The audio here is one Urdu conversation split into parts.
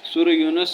سورة يونس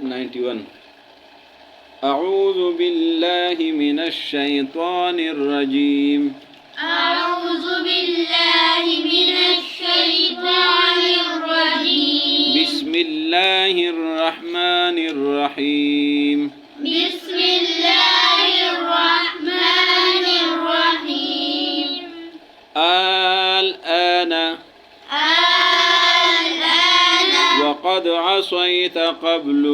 91 أعوذ بالله من الشيطان الرجيم أعوذ بالله من الشيطان الرجيم بسم الله الرحمن الرحيم بسم الله الرحمن الرحيم الآن وقد عصيت قبل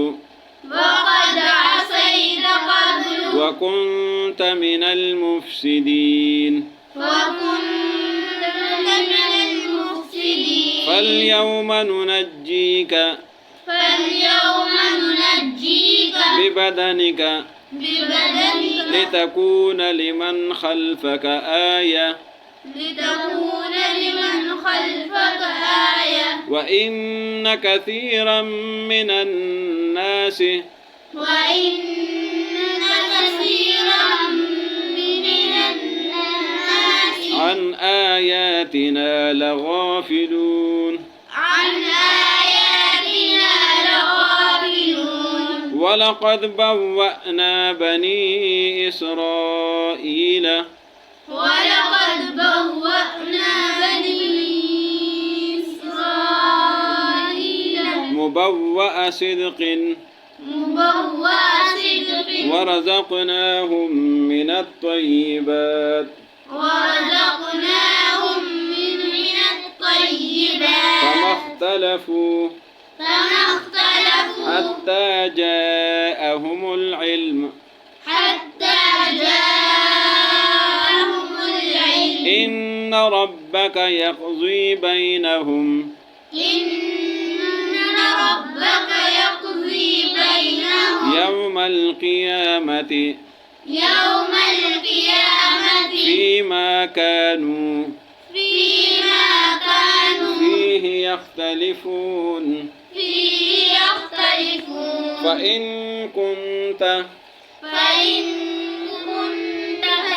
وقد عصيت قبل وكنت من المفسدين وكنت من المفسدين فاليوم ننجيك ببدنك لتكون لمن خلفك آية وإن كثيرا من الناس عن آياتنا لغافلون ولقد بوأنا بني إسرائيل مبوأ صدق ورزقناهم من الطيبات فما اختلفوا حتى جاءهم العلم إن ربك يقضي بينهم يوم القيامة فيما كانوا فيه يختلفون فإن كنت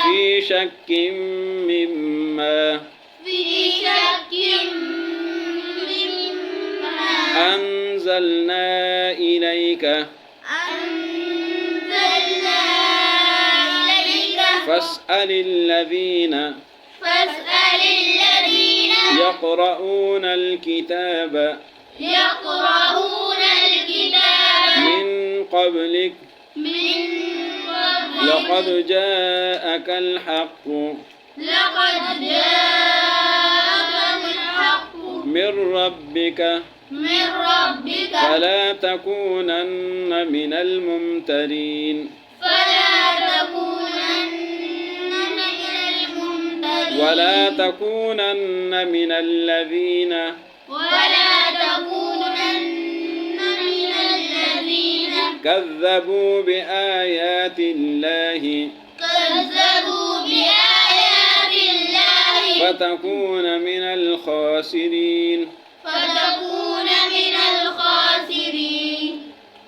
في شك مما أنزلنا إليك فاسأل الذين يقرؤون الكتاب من قبلك لقد جاءك الحق من ربك فلا تكونن من الممترين ولا تكونن من الذين كذبوا بآيات الله فتكون من الخاسرين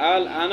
الآن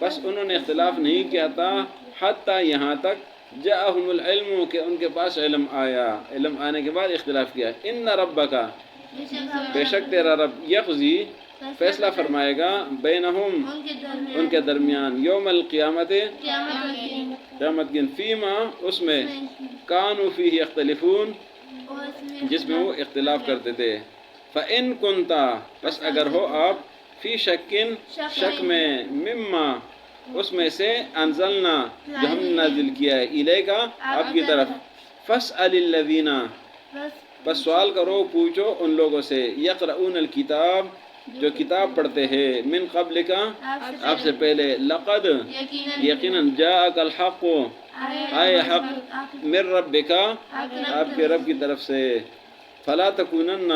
بس انہوں نے اختلاف نہیں کیا تھا حتیٰ یہاں تک جاءہم العلم کہ ان کے پاس علم آیا، علم آنے کے بعد اختلاف کیا۔ ان ربک بے شک تیرا رب یقضی فیصلہ فرمائے گا بینہم ان کے درمیان یوم القیامت قیامت دن فیما اس میں کانوا فیہ یختلفون جس میں وہ اختلاف کرتے تھے۔ فَإِن كُنْتَ بس اگر ہو آپ فی شکن شک میں مما اس میں سے انزلنا جو ہم نے نازل کیا ہے الیکا آپ کی طرف فاسأل الذین بس سوال کرو پوچھو ان لوگوں سے یقرؤون الکتاب جو کتاب پڑھتے ہیں من قبل کا آپ سے پہلے لقد یقیناً جاءک الحق آئے حق من ربک آپ کے رب کی طرف سے فلا تکونن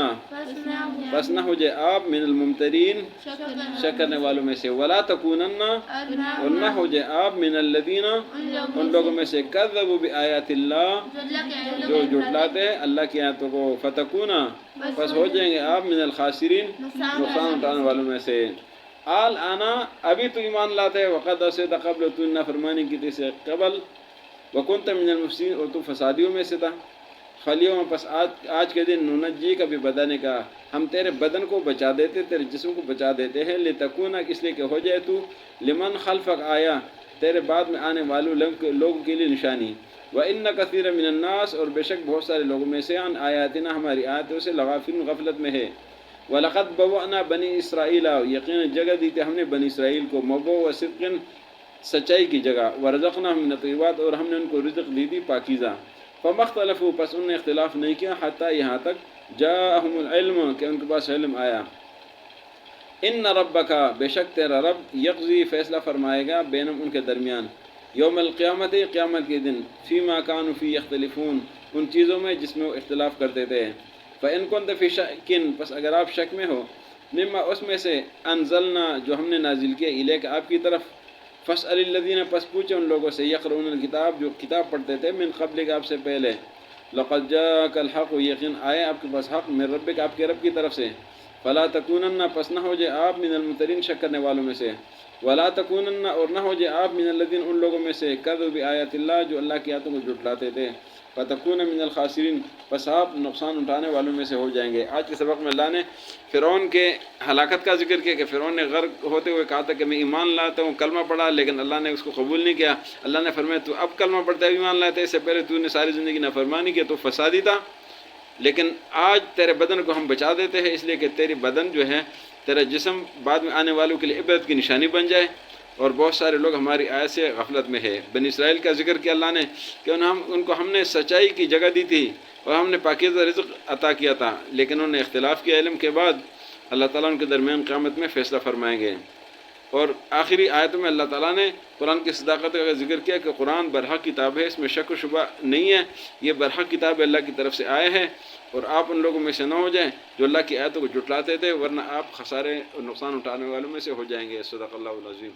بس نہ ہو جائے آپ من الممترین شک کرنے والوں میں سے ولا تکونن اور نہ ہو جائے آپ من الذین ان لوگوں میں سے کذبوا بآیات اللہ جو جھٹلاتے ہیں اللہ کی آیاتوں کو فتکونا بس ہو جائیں گے آپ من الخاسرین نقصان اٹھانے والوں میں سے آنا ابھی تو ایمان لاتے ہیں وقد عصیت قبل تو نافرمانی کی تھی سے قبل وکنت من المفسدین اور تو فسادیوں میں سے تھا خلیوں پس آج کے دن ننجی کا بھی بدن کا ہم تیرے بدن کو بچا دیتے تیرے جسم کو بچا دیتے ہیں لتکونا اس لیے کہ ہو جائے تو لمن خلفک آیا تیرے بعد میں آنے والوں لوگوں کے لیے نشانی وَإِنَّ كَثِيرًا مِنَ النَّاسِ اور بے شک بہت سارے لوگوں میں سے عن آیاتنا ہماری آیاتوں سے لغافلون غفلت میں ہے وَلَقَدْ بَوَّأْنَا بَنِي إِسْرَائِيلَ یقیناً جگہ دی تھی ہم نے بنی اسرائیل کو مبوء صدق سچائی کی جگہ ورزقناہم من الطیبات اور ہم نے ان کو رزق دی تھی پاکیزہ فما اختلفوا پس انہوں نے اختلاف نہیں کیا حتیٰ یہاں تک جاءہم العلم کہ ان کے پاس علم آیا ان ربک بے شک تیرا رب یقضی فیصلہ فرمائے گا بینم ان کے درمیان یوم القیامت قیامت کے دن فیما کانوا فی یختلفون ان چیزوں میں جس میں وہ اختلاف کرتے تھے فإن كنت فی شک پس اگر آپ شک میں ہو مما اس میں سے انزلنا جو ہم نے نازل کیا الیک آپ کی طرف فاسأل الذین پس پوچھے ان لوگوں سے یقرؤون الکتاب جو کتاب پڑھتے تھے من قبل آپ سے پہلے لقد جاءک الحق یقین آئے آپ کے پاس حق من ربک آپ کے رب کی طرف سے فلا تکونن پس نہ ہو جائے آپ من الممترین شک کرنے والوں میں سے ولا تکونن اور نہ ہو جائے آپ من الذین ان لوگوں میں سے کذبوا بآیات اللہ جو اللہ کی آیاتوں کو جھٹلاتے تھے فتکون من الخاسرین پس آپ نقصان اٹھانے والوں میں سے ہو جائیں گے۔ آج کے سبق میں اللہ نے فرعون کے ہلاکت کا ذکر کیا کہ فرعون نے غرق ہوتے ہوئے کہا تھا کہ میں ایمان لاتا ہوں کلمہ پڑھا لیکن اللہ نے اس کو قبول نہیں کیا۔ اللہ نے فرمایا تو اب کلمہ پڑھتا ہے ایمان لاتا ہے، اس سے پہلے تو نے ساری زندگی نافرمانی کی تو فسادی تھا، لیکن آج تیرے بدن کو ہم بچا دیتے ہیں اس لیے کہ تیری بدن جو ہے تیرا جسم بعد میں آنے والوں کے لیے عبرت کی نشانی بن جائے۔ اور بہت سارے لوگ ہماری آیت سے غفلت میں ہے۔ بنی اسرائیل کا ذکر کیا اللہ نے کہ ان کو ہم نے سچائی کی جگہ دی تھی اور ہم نے پاکیزہ رزق عطا کیا تھا، لیکن انہوں نے اختلاف کیا علم کے بعد اللہ تعالیٰ ان کے درمیان قیامت میں فیصلہ فرمائیں گے۔ اور آخری آیت میں اللہ تعالیٰ نے قرآن کی صداقت کا ذکر کیا کہ قرآن برحق کتاب ہے، اس میں شک و شبہ نہیں ہے، یہ برحق کتاب اللہ کی طرف سے آئے ہیں اور آپ ان لوگوں میں سے نہ ہو جائیں جو اللہ کی آیتوں کو جھٹلاتے تھے، ورنہ آپ خسارے اور نقصان اٹھانے والوں میں سے ہو جائیں گے۔ صدق اللہ العظیم۔